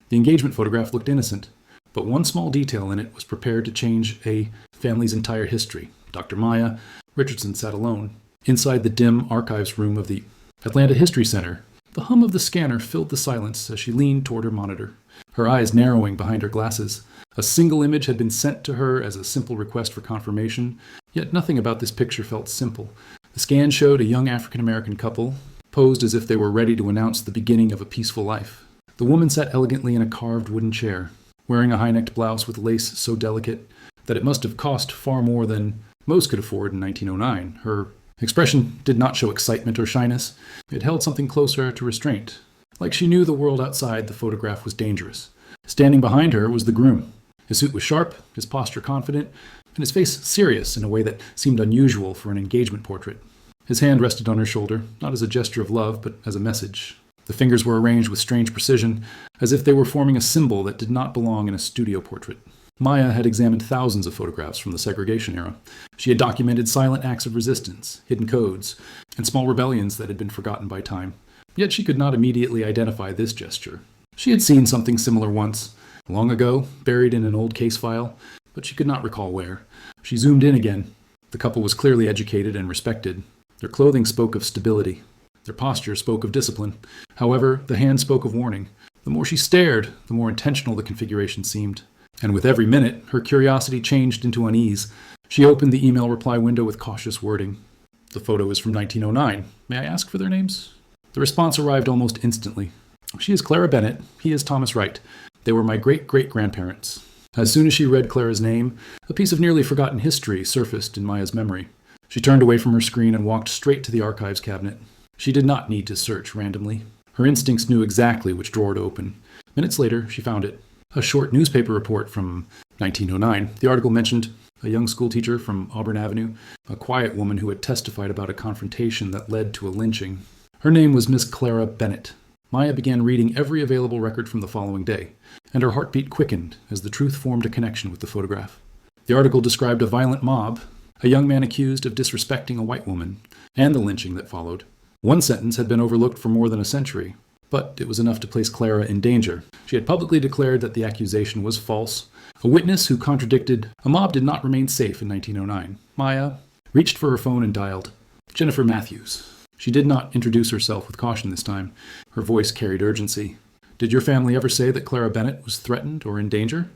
The engagement photograph looked innocent, but one small detail in it was prepared to change a family's entire history. Dr. Maya Richardson sat alone, inside the dim archives room of the Atlanta History Center. The hum of the scanner filled the silence as she leaned toward her monitor, her eyes narrowing behind her glasses. A single image had been sent to her as a simple request for confirmation, yet nothing about this picture felt simple. The scan showed a young African-American couple, posed as if they were ready to announce the beginning of a peaceful life. The woman sat elegantly in a carved wooden chair, wearing a high-necked blouse with lace so delicate that it must have cost far more than most could afford in 1909. Her expression did not show excitement or shyness. It held something closer to restraint, like she knew the world outside the photograph was dangerous. Standing behind her was the groom. His suit was sharp, his posture confident, and his face serious in a way that seemed unusual for an engagement portrait. His hand rested on her shoulder, not as a gesture of love, but as a message. The fingers were arranged with strange precision, as if they were forming a symbol that did not belong in a studio portrait. Maya had examined thousands of photographs from the segregation era. She had documented silent acts of resistance, hidden codes, and small rebellions that had been forgotten by time. Yet she could not immediately identify this gesture. She had seen something similar once, long ago, buried in an old case file, but she could not recall where. She zoomed in again. The couple was clearly educated and respected. Their clothing spoke of stability. Their posture spoke of discipline. However, the hand spoke of warning. The more she stared, the more intentional the configuration seemed. And with every minute, her curiosity changed into unease. She opened the email reply window with cautious wording. The photo is from 1909. May I ask for their names? The response arrived almost instantly. She is Clara Bennett. He is Thomas Wright. They were my great-great-grandparents. As soon as she read Clara's name, a piece of nearly forgotten history surfaced in Maya's memory. She turned away from her screen and walked straight to the archives cabinet. She did not need to search randomly. Her instincts knew exactly which drawer to open. Minutes later, she found it. A short newspaper report from 1909. The article mentioned a young schoolteacher from Auburn Avenue, a quiet woman who had testified about a confrontation that led to a lynching. Her name was Miss Clara Bennett. Maya began reading every available record from the following day, and her heartbeat quickened as the truth formed a connection with the photograph. The article described a violent mob, a young man accused of disrespecting a white woman, and the lynching that followed. One sentence had been overlooked for more than a century, but it was enough to place Clara in danger. She had publicly declared that the accusation was false. A witness who contradicted a mob did not remain safe in 1909. Maya reached for her phone and dialed Jennifer Matthews. She did not introduce herself with caution this time. Her voice carried urgency. Did your family ever say that Clara Bennett was threatened or in danger?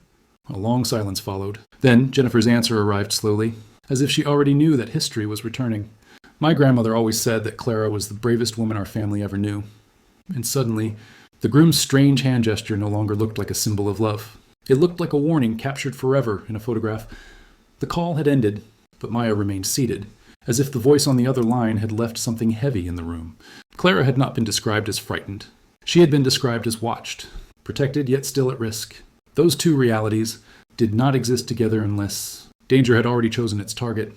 A long silence followed. Then Jennifer's answer arrived slowly, as if she already knew that history was returning. My grandmother always said that Clara was the bravest woman our family ever knew. And suddenly, the groom's strange hand gesture no longer looked like a symbol of love. It looked like a warning captured forever in a photograph. The call had ended, but Maya remained seated, as if the voice on the other line had left something heavy in the room. Clara had not been described as frightened. She had been described as watched, protected yet still at risk. Those two realities did not exist together unless danger had already chosen its target.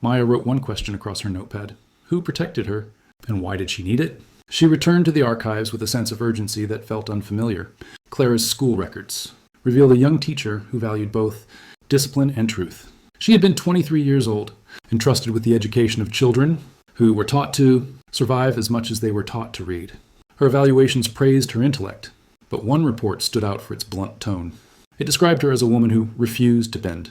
Maya wrote one question across her notepad. Who protected her, and why did she need it? She returned to the archives with a sense of urgency that felt unfamiliar. Clara's school records revealed a young teacher who valued both discipline and truth. She had been 23 years old, entrusted with the education of children who were taught to survive as much as they were taught to read. Her evaluations praised her intellect, but one report stood out for its blunt tone. It described her as a woman who refused to bend.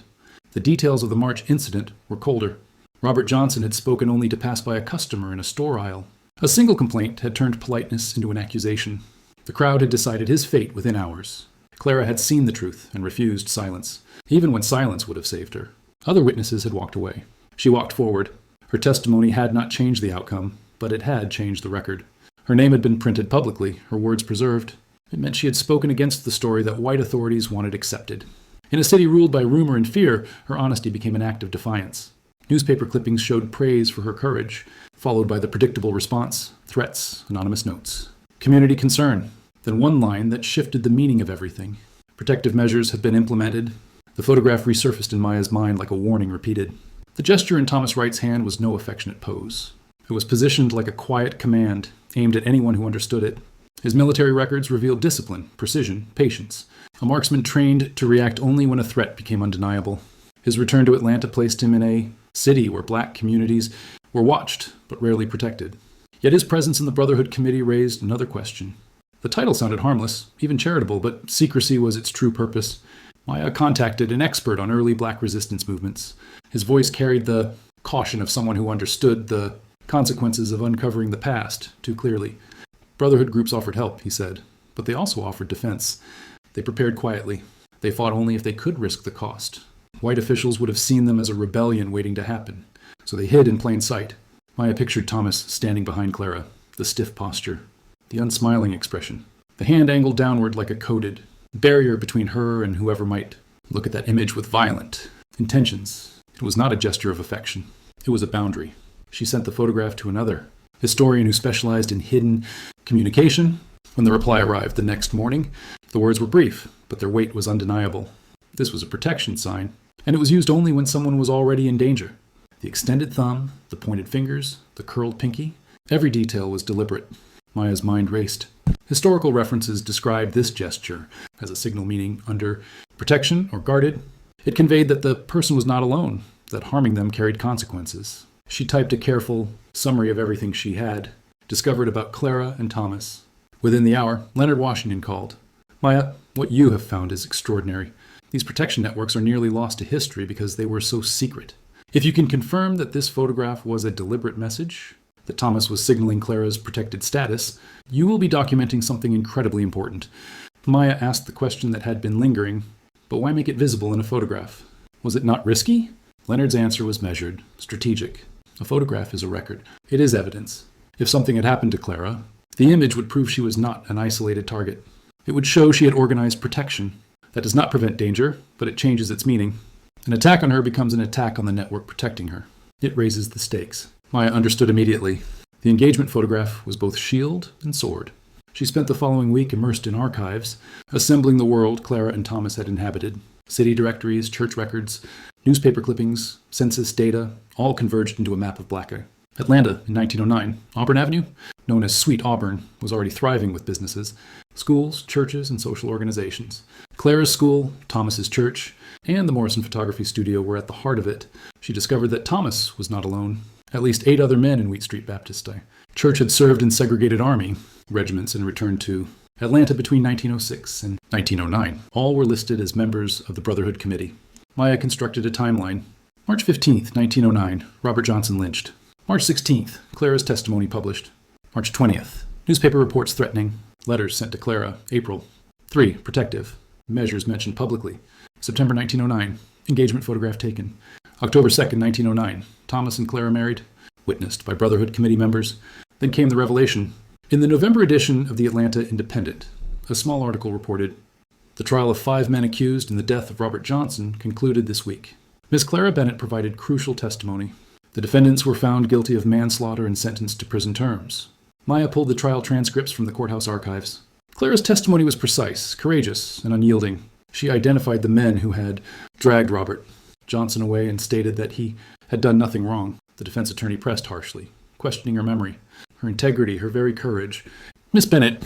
The details of the March incident were colder. Robert Johnson had spoken only to pass by a customer in a store aisle. A single complaint had turned politeness into an accusation. The crowd had decided his fate within hours. Clara had seen the truth and refused silence, even when silence would have saved her. Other witnesses had walked away. She walked forward. Her testimony had not changed the outcome, but it had changed the record. Her name had been printed publicly, her words preserved. It meant she had spoken against the story that white authorities wanted accepted. In a city ruled by rumor and fear, her honesty became an act of defiance. Newspaper clippings showed praise for her courage, followed by the predictable response, threats, anonymous notes. Community concern, then one line that shifted the meaning of everything. Protective measures had been implemented. The photograph resurfaced in Maya's mind like a warning repeated. The gesture in Thomas Wright's hand was no affectionate pose. It was positioned like a quiet command, aimed at anyone who understood it. His military records revealed discipline, precision, patience. A marksman trained to react only when a threat became undeniable. His return to Atlanta placed him in a city where black communities were watched but rarely protected. Yet his presence in the Brotherhood Committee raised another question. The title sounded harmless, even charitable, but secrecy was its true purpose. Maya contacted an expert on early black resistance movements. His voice carried the caution of someone who understood the consequences of uncovering the past too clearly. Brotherhood groups offered help, he said, but they also offered defense. They prepared quietly. They fought only if they could risk the cost. White officials would have seen them as a rebellion waiting to happen, so they hid in plain sight. Maya pictured Thomas standing behind Clara, the stiff posture, the unsmiling expression, the hand angled downward like a coded barrier between her and whoever might look at that image with violent intentions. It was not a gesture of affection. It was a boundary. She sent the photograph to another historian who specialized in hidden communication. When the reply arrived the next morning, the words were brief, but their weight was undeniable. This was a protection sign, and it was used only when someone was already in danger. The extended thumb, the pointed fingers, the curled pinky, every detail was deliberate. Maya's mind raced. Historical references described this gesture as a signal meaning under protection or guarded. It conveyed that the person was not alone, that harming them carried consequences. She typed a careful summary of everything she had discovered about Clara and Thomas. Within the hour, Leonard Washington called. Maya, what you have found is extraordinary. These protection networks are nearly lost to history because they were so secret. If you can confirm that this photograph was a deliberate message, that Thomas was signaling Clara's protected status, you will be documenting something incredibly important. Maya asked the question that had been lingering, but why make it visible in a photograph? Was it not risky? Leonard's answer was measured, strategic. A photograph is a record. It is evidence. If something had happened to Clara, the image would prove she was not an isolated target. It would show she had organized protection. That does not prevent danger, but it changes its meaning. An attack on her becomes an attack on the network protecting her. It raises the stakes. Maya understood immediately. The engagement photograph was both shield and sword. She spent the following week immersed in archives, assembling the world Clara and Thomas had inhabited. City directories, church records, newspaper clippings, census data, all converged into a map of Blacka. Atlanta in 1909, Auburn Avenue, known as Sweet Auburn, was already thriving with businesses, schools, churches, and social organizations. Clara's school, Thomas's church, and the Morrison Photography Studio were at the heart of it. She discovered that Thomas was not alone. At least 8 other men in Wheat Street Baptist. Church had served in segregated army regiments and returned to Atlanta between 1906 and 1909. All were listed as members of the Brotherhood Committee. Maya constructed a timeline. March 15th, 1909, Robert Johnson lynched. March 16th, Clara's testimony published. March 20th, newspaper reports threatening. Letters sent to Clara, April. 3. Protective. Measures mentioned publicly. September 1909, engagement photograph taken. October 2nd, 1909, Thomas and Clara married, witnessed by Brotherhood Committee members. Then came the revelation. In the November edition of the Atlanta Independent, a small article reported, the trial of 5 men accused in the death of Robert Johnson concluded this week. Miss Clara Bennett provided crucial testimony. The defendants were found guilty of manslaughter and sentenced to prison terms. Maya pulled the trial transcripts from the courthouse archives. Clara's testimony was precise, courageous, and unyielding. She identified the men who had dragged Robert Johnson away and stated that he had done nothing wrong. The defense attorney pressed harshly, questioning her memory, her integrity, her very courage. Miss Bennett,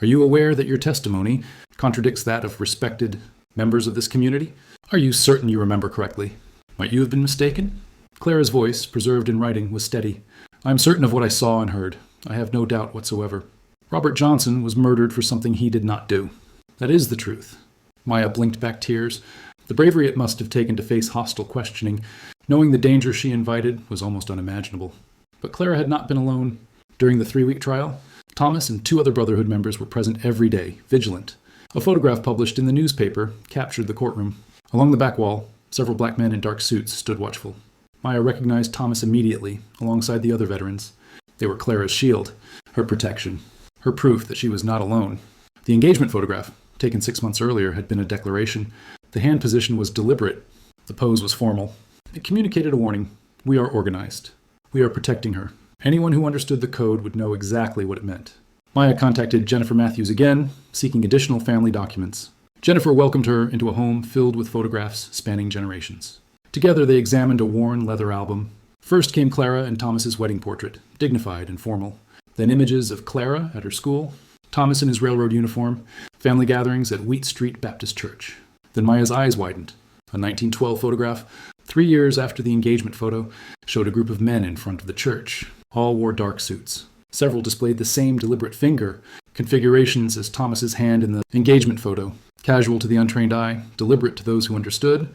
are you aware that your testimony contradicts that of respected members of this community? Are you certain you remember correctly? Might you have been mistaken? Clara's voice, preserved in writing, was steady. I am certain of what I saw and heard. I have no doubt whatsoever. Robert Johnson was murdered for something he did not do. That is the truth. Maya blinked back tears. The bravery it must have taken to face hostile questioning, knowing the danger she invited, was almost unimaginable. But Clara had not been alone. During the 3-week trial, Thomas and 2 other Brotherhood members were present every day, vigilant. A photograph published in the newspaper captured the courtroom. Along the back wall, several black men in dark suits stood watchful. Maya recognized Thomas immediately, alongside the other veterans. They were Clara's shield, her protection, her proof that she was not alone. The engagement photograph, taken 6 months earlier, had been a declaration. The hand position was deliberate. The pose was formal. It communicated a warning. We are organized. We are protecting her. Anyone who understood the code would know exactly what it meant. Maya contacted Jennifer Matthews again, seeking additional family documents. Jennifer welcomed her into a home filled with photographs spanning generations. Together they examined a worn leather album. First came Clara and Thomas's wedding portrait, dignified and formal. Then images of Clara at her school, Thomas in his railroad uniform, family gatherings at Wheat Street Baptist Church. Then Maya's eyes widened. A 1912 photograph, 3 years after the engagement photo, showed a group of men in front of the church. All wore dark suits. Several displayed the same deliberate finger configurations as Thomas's hand in the engagement photo, casual to the untrained eye, deliberate to those who understood.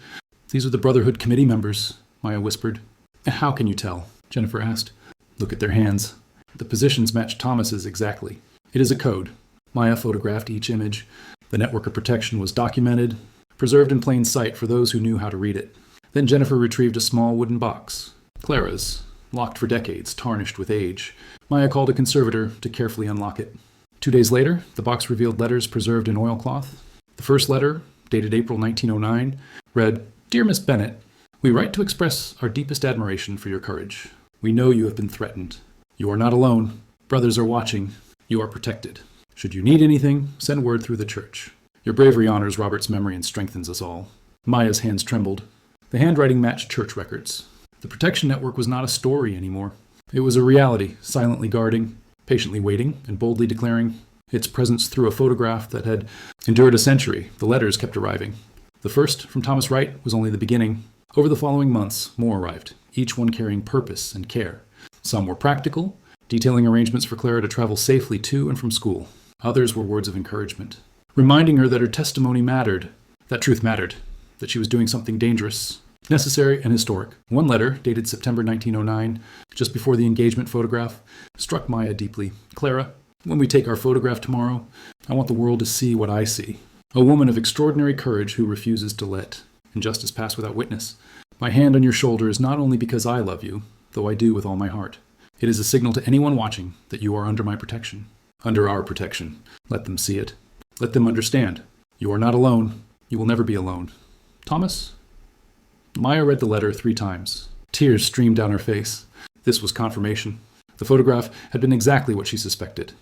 These are the Brotherhood committee members, Maya whispered. How can you tell? Jennifer asked. Look at their hands. The positions match Thomas's exactly. It is a code. Maya photographed each image. The network of protection was documented, preserved in plain sight for those who knew how to read it. Then Jennifer retrieved a small wooden box. Clara's, locked for decades, tarnished with age. Maya called a conservator to carefully unlock it. 2 days later, the box revealed letters preserved in oilcloth. The first letter, dated April 1909, read, Dear Miss Bennett, we write to express our deepest admiration for your courage. We know you have been threatened. You are not alone. Brothers are watching. You are protected. Should you need anything, send word through the church. Your bravery honors Robert's memory and strengthens us all. Maya's hands trembled. The handwriting matched church records. The protection network was not a story anymore. It was a reality, silently guarding, patiently waiting, and boldly declaring its presence through a photograph that had endured a century. The letters kept arriving. The first, from Thomas Wright, was only the beginning. Over the following months, more arrived, each one carrying purpose and care. Some were practical, detailing arrangements for Clara to travel safely to and from school. Others were words of encouragement, reminding her that her testimony mattered, that truth mattered, that she was doing something dangerous, necessary, and historic. One letter, dated September 1909, just before the engagement photograph, struck Maya deeply. Clara, when we take our photograph tomorrow, I want the world to see what I see. A woman of extraordinary courage who refuses to let injustice pass without witness. My hand on your shoulder is not only because I love you, though I do with all my heart. It is a signal to anyone watching that you are under my protection. Under our protection. Let them see it. Let them understand. You are not alone. You will never be alone. Thomas? Maya read the letter 3 times. Tears streamed down her face. This was confirmation. The photograph had been exactly what she suspected.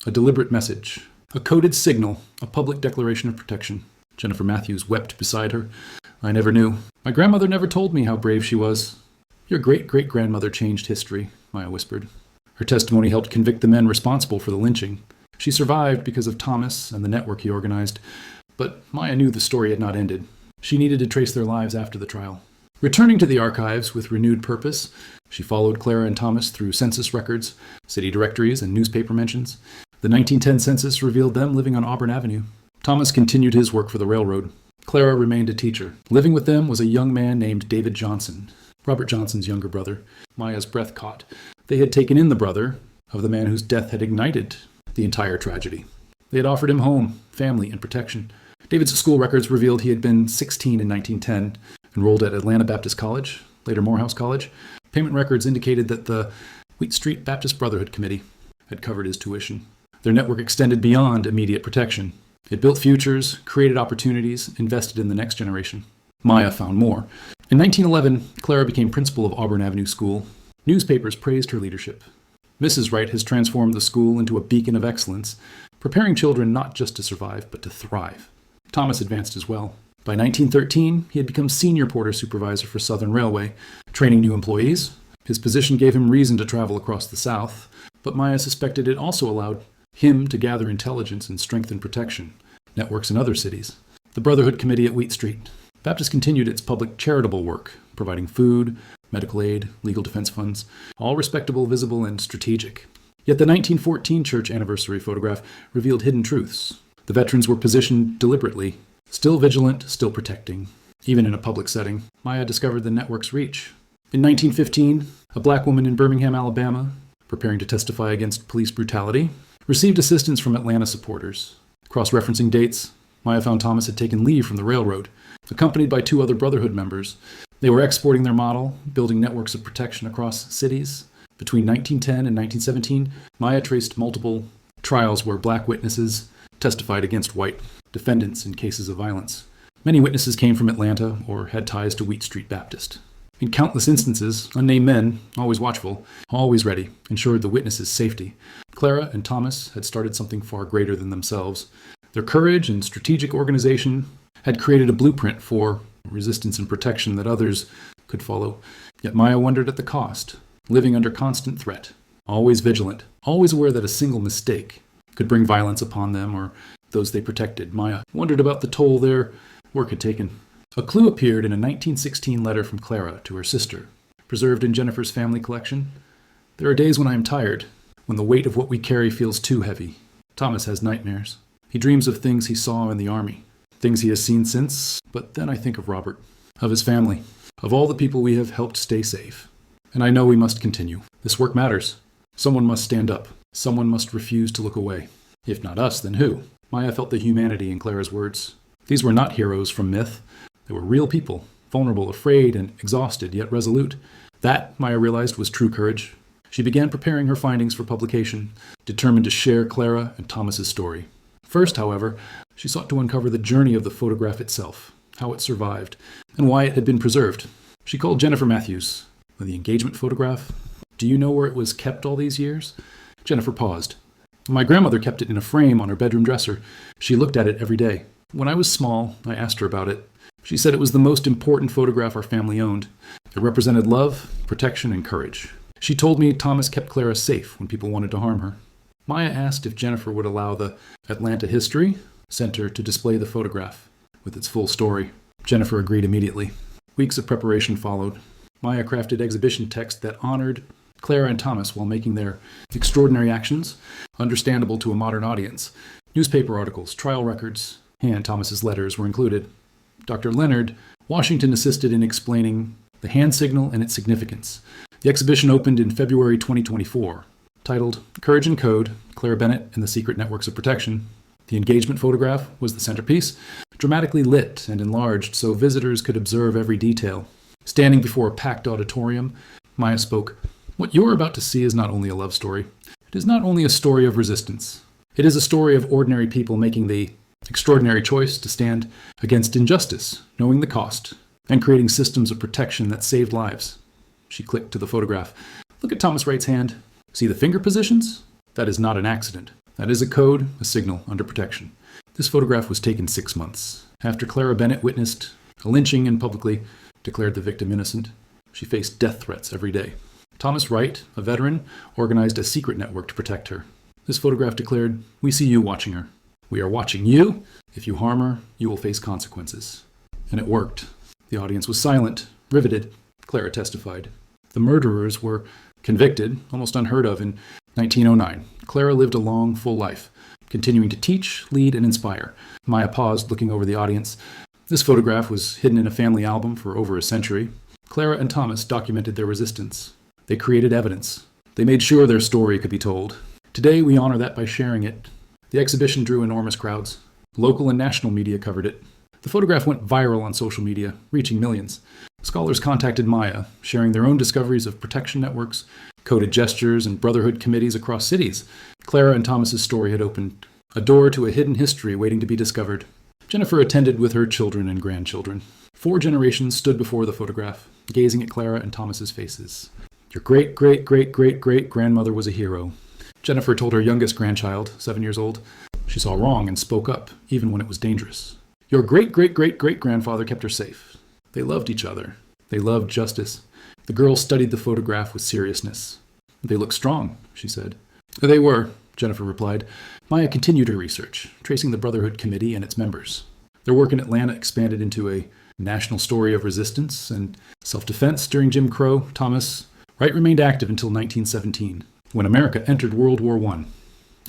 A deliberate message. A coded signal. A public declaration of protection. Jennifer Matthews wept beside her. I never knew. My grandmother never told me how brave she was. Your great-great-grandmother changed history, Maya whispered. Her testimony helped convict the men responsible for the lynching. She survived because of Thomas and the network he organized. But Maya knew the story had not ended. She needed to trace their lives after the trial. Returning to the archives with renewed purpose, she followed Clara and Thomas through census records, city directories, and newspaper mentions. The 1910 census revealed them living on Auburn Avenue. Thomas continued his work for the railroad. Clara remained a teacher. Living with them was a young man named David Johnson, Robert Johnson's younger brother. Maya's breath caught. They had taken in the brother of the man whose death had ignited the entire tragedy. They had offered him home, family, and protection. David's school records revealed he had been 16 in 1910, enrolled at Atlanta Baptist College, later Morehouse College. Payment records indicated that the Wheat Street Baptist Brotherhood Committee had covered his tuition. Their network extended beyond immediate protection. It built futures, created opportunities, invested in the next generation. Maya found more. In 1911, Clara became principal of Auburn Avenue School. Newspapers praised her leadership. Mrs. Wright has transformed the school into a beacon of excellence, preparing children not just to survive, but to thrive. Thomas advanced as well. By 1913, he had become senior porter supervisor for Southern Railway, training new employees. His position gave him reason to travel across the South, but Maya suspected it also allowed him to gather intelligence and strengthen protection networks in other cities. The Brotherhood Committee at Wheat Street. Baptist continued its public charitable work, providing food, medical aid, legal defense funds, all respectable, visible, and strategic. Yet the 1914 church anniversary photograph revealed hidden truths. The veterans were positioned deliberately, still vigilant, still protecting. Even in a public setting, Maya discovered the network's reach. In 1915, a black woman in Birmingham, Alabama, preparing to testify against police brutality, received assistance from Atlanta supporters. Cross-referencing dates, Maya found Thomas had taken leave from the railroad, accompanied by 2 other Brotherhood members. They were exporting their model, building networks of protection across cities. Between 1910 and 1917, Maya traced multiple trials where black witnesses testified against white defendants in cases of violence. Many witnesses came from Atlanta or had ties to Wheat Street Baptist. In countless instances, unnamed men, always watchful, always ready, ensured the witnesses' safety. Clara and Thomas had started something far greater than themselves. Their courage and strategic organization had created a blueprint for resistance and protection that others could follow. Yet Maya wondered at the cost, living under constant threat, always vigilant, always aware that a single mistake could bring violence upon them or those they protected. Maya wondered about the toll their work had taken. A clue appeared in a 1916 letter from Clara to her sister, preserved in Jennifer's family collection. There are days when I am tired, when the weight of what we carry feels too heavy. Thomas has nightmares. He dreams of things he saw in the army, things he has seen since, but then I think of Robert, of his family, of all the people we have helped stay safe. And I know we must continue. This work matters. Someone must stand up. Someone must refuse to look away. If not us, then who? Maya felt the humanity in Clara's words. These were not heroes from myth. They were real people, vulnerable, afraid, and exhausted, yet resolute. That, Maya realized, was true courage. She began preparing her findings for publication, determined to share Clara and Thomas's story. First, however, she sought to uncover the journey of the photograph itself, how it survived, and why it had been preserved. She called Jennifer Matthews. The engagement photograph? Do you know where it was kept all these years? Jennifer paused. My grandmother kept it in a frame on her bedroom dresser. She looked at it every day. When I was small, I asked her about it. She said it was the most important photograph our family owned. It represented love, protection, and courage. She told me Thomas kept Clara safe when people wanted to harm her. Maya asked if Jennifer would allow the Atlanta History Center to display the photograph with its full story. Jennifer agreed immediately. Weeks of preparation followed. Maya crafted exhibition text that honored Clara and Thomas while making their extraordinary actions understandable to a modern audience. Newspaper articles, trial records, and Thomas's letters were included. Dr. Leonard Washington assisted in explaining the hand signal and its significance. The exhibition opened in February 2024, titled Courage and Code, Clara Bennett and the Secret Networks of Protection. The engagement photograph was the centerpiece, dramatically lit and enlarged so visitors could observe every detail. Standing before a packed auditorium, Maya spoke. What you're about to see is not only a love story. It is not only a story of resistance. It is a story of ordinary people making the extraordinary choice to stand against injustice, knowing the cost, and creating systems of protection that saved lives. She clicked to the photograph. Look at Thomas Wright's hand. See the finger positions? That is not an accident. That is a code, a signal under protection. This photograph was taken 6 months. After Clara Bennett witnessed a lynching and publicly declared the victim innocent, she faced death threats every day. Thomas Wright, a veteran, organized a secret network to protect her. This photograph declared, "We see you watching her. We are watching you. If you harm her, you will face consequences." And it worked. The audience was silent, riveted. Clara testified. The murderers were convicted, almost unheard of, in 1909. Clara lived a long, full life, continuing to teach, lead, and inspire. Maya paused, looking over the audience. This photograph was hidden in a family album for over a century. Clara and Thomas documented their resistance. They created evidence. They made sure their story could be told. Today, we honor that by sharing it. The exhibition drew enormous crowds. Local and national media covered it. The photograph went viral on social media, reaching millions. Scholars contacted Maya, sharing their own discoveries of protection networks, coded gestures, and brotherhood committees across cities. Clara and Thomas's story had opened a door to a hidden history waiting to be discovered. Jennifer attended with her children and grandchildren. 4 generations stood before the photograph, gazing at Clara and Thomas's faces. Your great-great-great-great-great-grandmother was a hero. Jennifer told her youngest grandchild, 7 years old, she saw wrong and spoke up, even when it was dangerous. Your great-great-great-great-grandfather kept her safe. They loved each other. They loved justice. The girl studied the photograph with seriousness. They look strong, she said. They were, Jennifer replied. Maya continued her research, tracing the Brotherhood Committee and its members. Their work in Atlanta expanded into a national story of resistance and self-defense during Jim Crow. Thomas Wright remained active until 1917, when America entered World War I.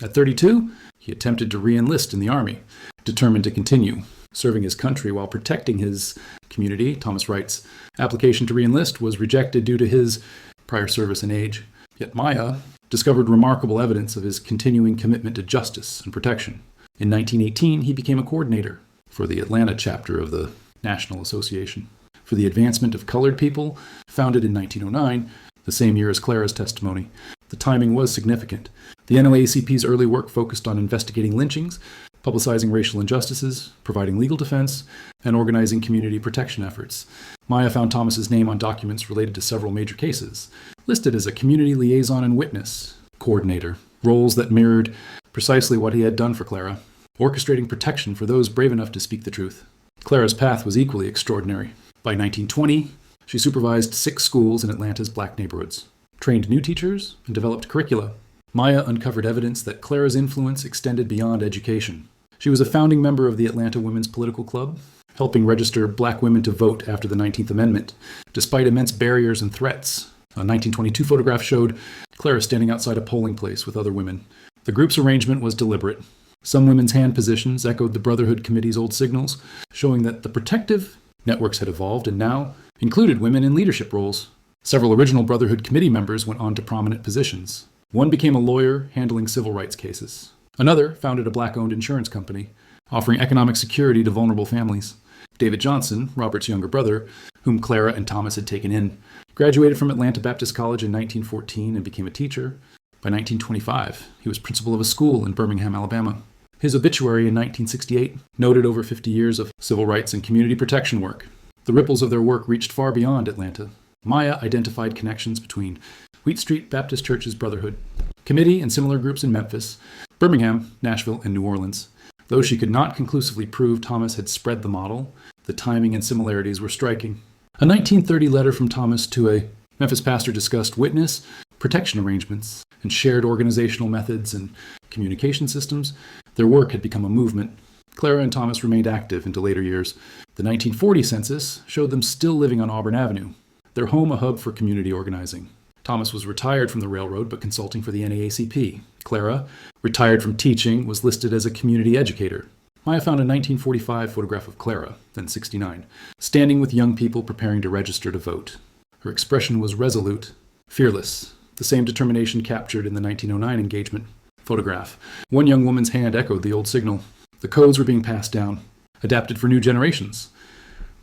At 32, he attempted to re-enlist in the Army, determined to continue serving his country while protecting his community. Thomas Wright's application to re-enlist was rejected due to his prior service and age. Yet Maya discovered remarkable evidence of his continuing commitment to justice and protection. In 1918, he became a coordinator for the Atlanta chapter of the National Association for the Advancement of Colored People, founded in 1909, the same year as Clara's testimony. The timing was significant. The NAACP's early work focused on investigating lynchings, publicizing racial injustices, providing legal defense, and organizing community protection efforts. Maya found Thomas's name on documents related to several major cases, listed as a community liaison and witness coordinator, roles that mirrored precisely what he had done for Clara, orchestrating protection for those brave enough to speak the truth. Clara's path was equally extraordinary. By 1920, she supervised 6 schools in Atlanta's black neighborhoods, trained new teachers, and developed curricula. Maya uncovered evidence that Clara's influence extended beyond education. She was a founding member of the Atlanta Women's Political Club, helping register black women to vote after the 19th Amendment, despite immense barriers and threats. A 1922 photograph showed Clara standing outside a polling place with other women. The group's arrangement was deliberate. Some women's hand positions echoed the Brotherhood Committee's old signals, showing that the protective networks had evolved and now included women in leadership roles. Several original Brotherhood Committee members went on to prominent positions. One became a lawyer handling civil rights cases. Another founded a black-owned insurance company, offering economic security to vulnerable families. David Johnson, Robert's younger brother, whom Clara and Thomas had taken in, graduated from Atlanta Baptist College in 1914 and became a teacher. By 1925, he was principal of a school in Birmingham, Alabama. His obituary in 1968 noted over 50 years of civil rights and community protection work. The ripples of their work reached far beyond Atlanta. Maya identified connections between Wheat Street Baptist Church's Brotherhood Committee and similar groups in Memphis, Birmingham, Nashville, and New Orleans. Though she could not conclusively prove Thomas had spread the model, the timing and similarities were striking. A 1930 letter from Thomas to a Memphis pastor discussed witness protection arrangements and shared organizational methods and communication systems. Their work had become a movement. Clara and Thomas remained active into later years. The 1940 census showed them still living on Auburn Avenue, their home a hub for community organizing. Thomas was retired from the railroad but consulting for the NAACP. Clara, retired from teaching, was listed as a community educator. Maya found a 1945 photograph of Clara, then 69, standing with young people preparing to register to vote. Her expression was resolute, fearless, the same determination captured in the 1909 engagement photograph. One young woman's hand echoed the old signal. The codes were being passed down, adapted for new generations.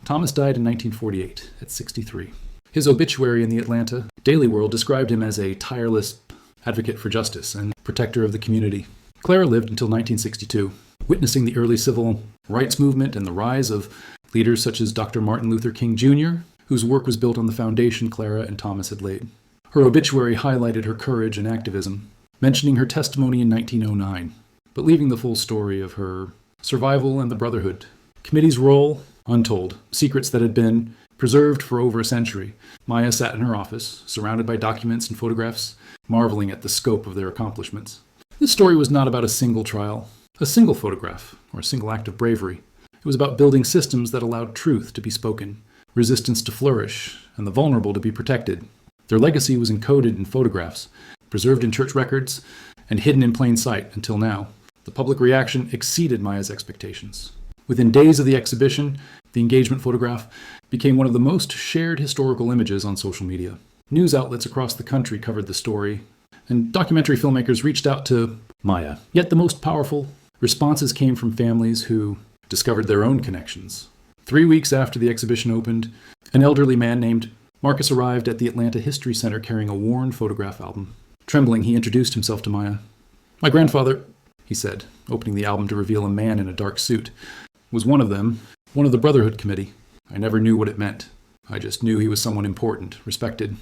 Thomas died in 1948 at 63. His obituary in the Atlanta Daily World described him as a tireless advocate for justice and protector of the community. Clara lived until 1962, witnessing the early civil rights movement and the rise of leaders such as Dr. Martin Luther King Jr., whose work was built on the foundation Clara and Thomas had laid. Her obituary highlighted her courage and activism, mentioning her testimony in 1909, but leaving the full story of her survival and the Brotherhood Committee's role untold, secrets that had been preserved for over a century. Maya sat in her office, surrounded by documents and photographs, marveling at the scope of their accomplishments. This story was not about a single trial, a single photograph, or a single act of bravery. It was about building systems that allowed truth to be spoken, resistance to flourish, and the vulnerable to be protected. Their legacy was encoded in photographs, preserved in church records, and hidden in plain sight until now. The public reaction exceeded Maya's expectations. Within days of the exhibition, the engagement photograph became one of the most shared historical images on social media. News outlets across the country covered the story, and documentary filmmakers reached out to Maya. Yet the most powerful responses came from families who discovered their own connections. 3 weeks after the exhibition opened, an elderly man named Marcus arrived at the Atlanta History Center carrying a worn photograph album. Trembling, he introduced himself to Maya. "My grandfather," he said, opening the album to reveal a man in a dark suit, "was one of them, one of the Brotherhood Committee. I never knew what it meant. I just knew he was someone important, respected."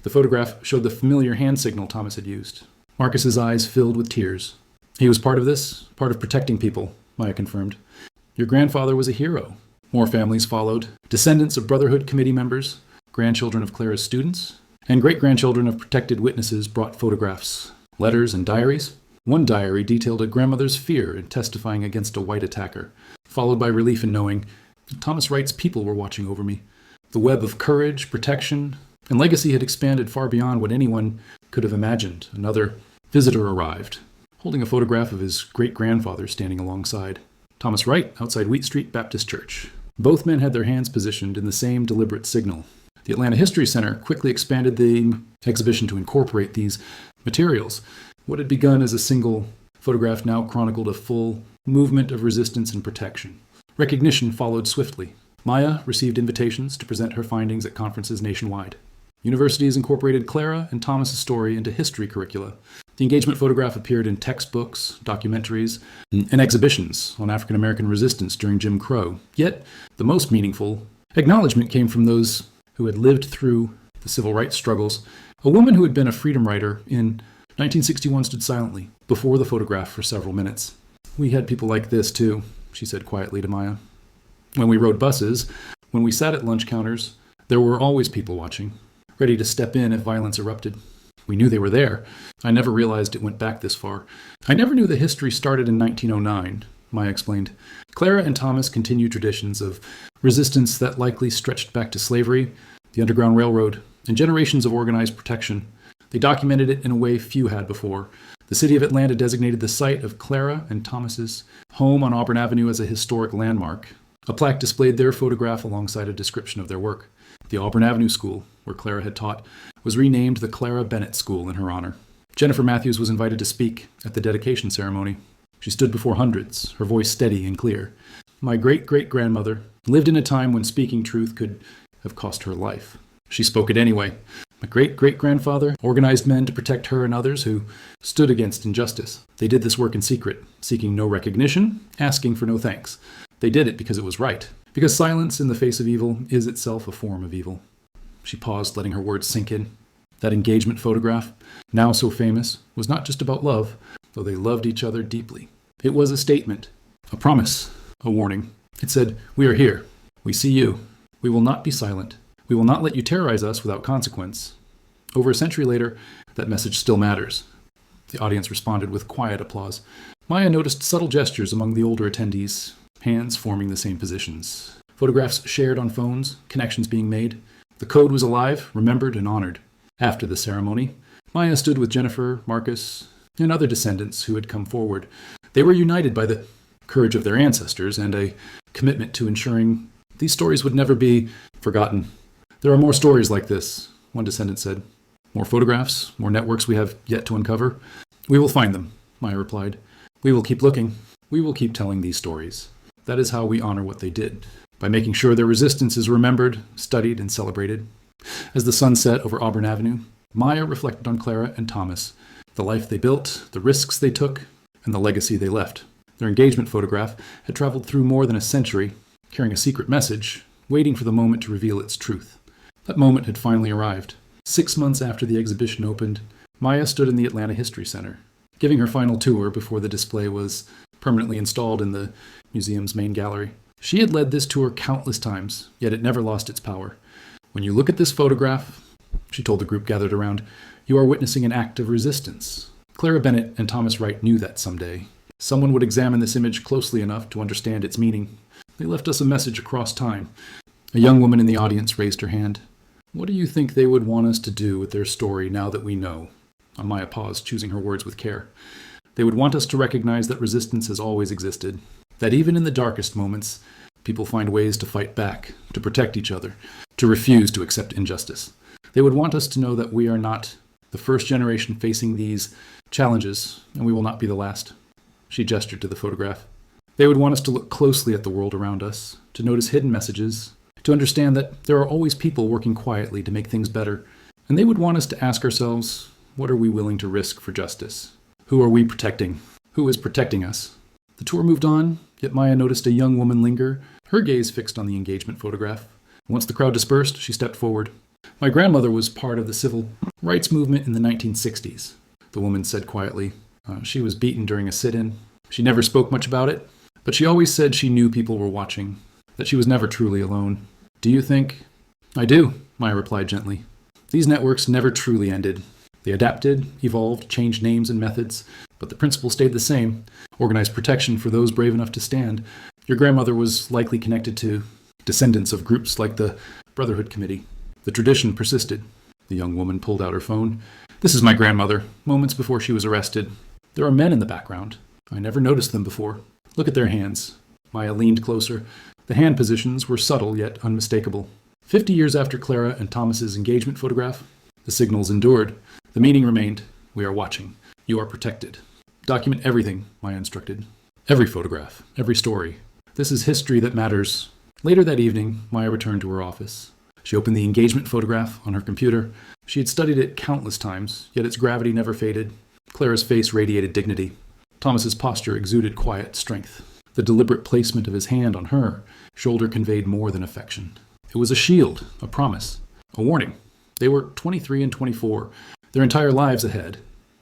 The photograph showed the familiar hand signal Thomas had used. Marcus's eyes filled with tears. "He was part of this, part of protecting people," Maya confirmed. "Your grandfather was a hero." More families followed, descendants of Brotherhood Committee members, grandchildren of Clara's students, and great-grandchildren of protected witnesses brought photographs, letters, and diaries. One diary detailed a grandmother's fear in testifying against a white attacker, followed by relief in knowing Thomas Wright's people were watching over me. The web of courage, protection, and legacy had expanded far beyond what anyone could have imagined. Another visitor arrived, holding a photograph of his great-grandfather standing alongside. Thomas Wright, outside Wheat Street Baptist Church. Both men had their hands positioned in the same deliberate signal. The Atlanta History Center quickly expanded the exhibition to incorporate these materials. What had begun as a single photograph now chronicled a full movement of resistance and protection. Recognition followed swiftly. Maya received invitations to present her findings at conferences nationwide. Universities incorporated Clara and Thomas's story into history curricula. The engagement photograph appeared in textbooks, documentaries, and exhibitions on African American resistance during Jim Crow. Yet, the most meaningful acknowledgement came from those who had lived through the civil rights struggles. A woman who had been a freedom writer in 1961 stood silently before the photograph for several minutes. "We had people like this, too," she said quietly to Maya. "When we rode buses, when we sat at lunch counters, there were always people watching, ready to step in if violence erupted. We knew they were there. I never realized it went back this far. I never knew the history started in 1909, Maya explained. Clara and Thomas continued traditions of resistance that likely stretched back to slavery, the Underground Railroad, and generations of organized protection. They documented it in a way few had before. The city of Atlanta designated the site of Clara and Thomas's home on Auburn Avenue as a historic landmark. A plaque displayed their photograph alongside a description of their work. The Auburn Avenue School, where Clara had taught, was renamed the Clara Bennett School in her honor. Jennifer Matthews was invited to speak at the dedication ceremony. She stood before hundreds, her voice steady and clear. My great-great-grandmother lived in a time when speaking truth could have cost her life. She spoke it anyway. My great-great-grandfather organized men to protect her and others who stood against injustice. They did this work in secret, seeking no recognition, asking for no thanks. They did it because it was right, because silence in the face of evil is itself a form of evil. She paused, letting her words sink in. That engagement photograph, now so famous, was not just about love, though they loved each other deeply. It was a statement, a promise, a warning. It said, "We are here. We see you. We will not be silent. We will not let you terrorize us without consequence." Over a century later, that message still matters. The audience responded with quiet applause. Maya noticed subtle gestures among the older attendees, hands forming the same positions. Photographs shared on phones, connections being made. The code was alive, remembered, and honored. After the ceremony, Maya stood with Jennifer, Marcus, and other descendants who had come forward. They were united by the courage of their ancestors and a commitment to ensuring these stories would never be forgotten. There are more stories like this, one descendant said. More photographs, more networks we have yet to uncover. We will find them, Maya replied. We will keep looking. We will keep telling these stories. That is how we honor what they did, by making sure their resistance is remembered, studied, and celebrated. As the sun set over Auburn Avenue, Maya reflected on Clara and Thomas, the life they built, the risks they took, and the legacy they left. Their engagement photograph had traveled through more than a century, carrying a secret message, waiting for the moment to reveal its truth. That moment had finally arrived. 6 months after the exhibition opened, Maya stood in the Atlanta History Center, giving her final tour before the display was permanently installed in the museum's main gallery. She had led this tour countless times, yet it never lost its power. When you look at this photograph, she told the group gathered around, you are witnessing an act of resistance. Clara Bennett and Thomas Wright knew that someday. Someone would examine this image closely enough to understand its meaning. They left us a message across time. A young woman in the audience raised her hand. What do you think they would want us to do with their story now that we know? Maya paused, choosing her words with care. They would want us to recognize that resistance has always existed, that even in the darkest moments, people find ways to fight back, to protect each other, to refuse to accept injustice. They would want us to know that we are not the first generation facing these challenges, and we will not be the last. She gestured to the photograph. They would want us to look closely at the world around us, to notice hidden messages, to understand that there are always people working quietly to make things better. And they would want us to ask ourselves, what are we willing to risk for justice? Who are we protecting? Who is protecting us? The tour moved on, yet Maya noticed a young woman linger, her gaze fixed on the engagement photograph. Once the crowd dispersed, she stepped forward. My grandmother was part of the civil rights movement in the 1960s, the woman said quietly. She was beaten during a sit-in. She never spoke much about it, but she always said she knew people were watching, that she was never truly alone. Do you think? I do, Maya replied gently. These networks never truly ended. They adapted, evolved, changed names and methods, but the principle stayed the same. Organized protection for those brave enough to stand. Your grandmother was likely connected to descendants of groups like the Brotherhood Committee. The tradition persisted. The young woman pulled out her phone. This is my grandmother, moments before she was arrested. There are men in the background. I never noticed them before. Look at their hands. Maya leaned closer. The hand positions were subtle yet unmistakable. 50 years after Clara and Thomas's engagement photograph, the signals endured. The meaning remained. We are watching. You are protected. Document everything, Maya instructed. Every photograph, every story. This is history that matters. Later that evening, Maya returned to her office. She opened the engagement photograph on her computer. She had studied it countless times, yet its gravity never faded. Clara's face radiated dignity. Thomas's posture exuded quiet strength. The deliberate placement of his hand on her shoulder conveyed more than affection. It was a shield, a promise, a warning. They were 23 and 24, their entire lives ahead,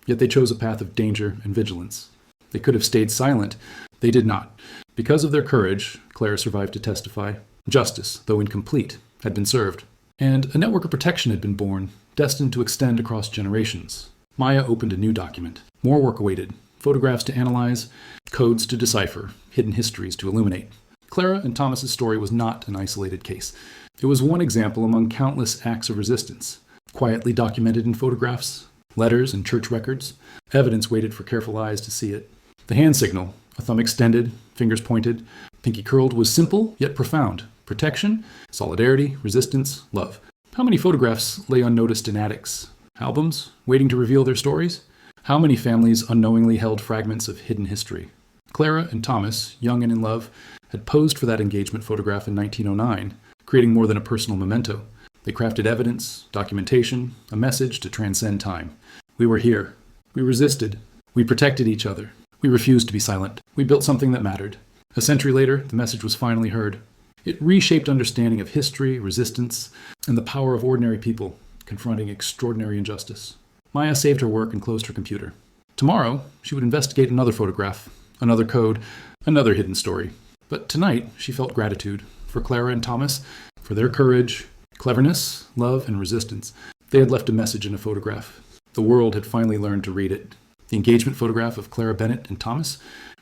yet they chose a path of danger and vigilance. They could have stayed silent. They did not. Because of their courage, Clara survived to testify. Justice, though incomplete, had been served. And a network of protection had been born, destined to extend across generations. Maya opened a new document. More work awaited. Photographs to analyze, codes to decipher, hidden histories to illuminate. Clara and Thomas's story was not an isolated case. It was one example among countless acts of resistance, quietly documented in photographs, Letters and church records. Evidence waited for careful eyes to see it. The hand signal, a thumb extended, fingers pointed, pinky curled, was simple yet profound. Protection, solidarity, resistance, love. How many photographs lay unnoticed in attics? Albums, waiting to reveal their stories? How many families unknowingly held fragments of hidden history? Clara and Thomas, young and in love, had posed for that engagement photograph in 1909, creating more than a personal memento. They crafted evidence, documentation, a message to transcend time. We were here. We resisted. We protected each other. We refused to be silent. We built something that mattered. A century later, the message was finally heard. It reshaped understanding of history, resistance, and the power of ordinary people confronting extraordinary injustice. Maya saved her work and closed her computer. Tomorrow, she would investigate another photograph, another code, another hidden story. But tonight, she felt gratitude for Clara and Thomas, for their courage, cleverness, love, and resistance. They had left a message in a photograph. The world had finally learned to read it. The engagement photograph of Clara, Bennett, and Thomas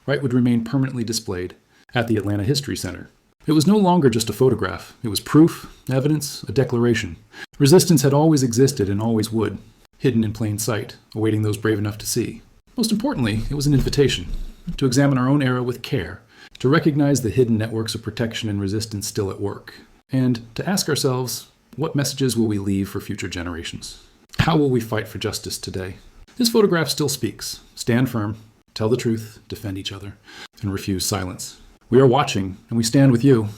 Wright would remain permanently displayed at the Atlanta History Center. It was no longer just a photograph. It was proof, evidence, a declaration. Resistance had always existed and always would, hidden in plain sight, awaiting those brave enough to see. Most importantly, it was an invitation to examine our own era with care, to recognize the hidden networks of protection and resistance still at work, and to ask ourselves, what messages will we leave for future generations? How will we fight for justice today? This photograph still speaks. Stand firm, tell the truth, defend each other, and refuse silence. We are watching, and we stand with you.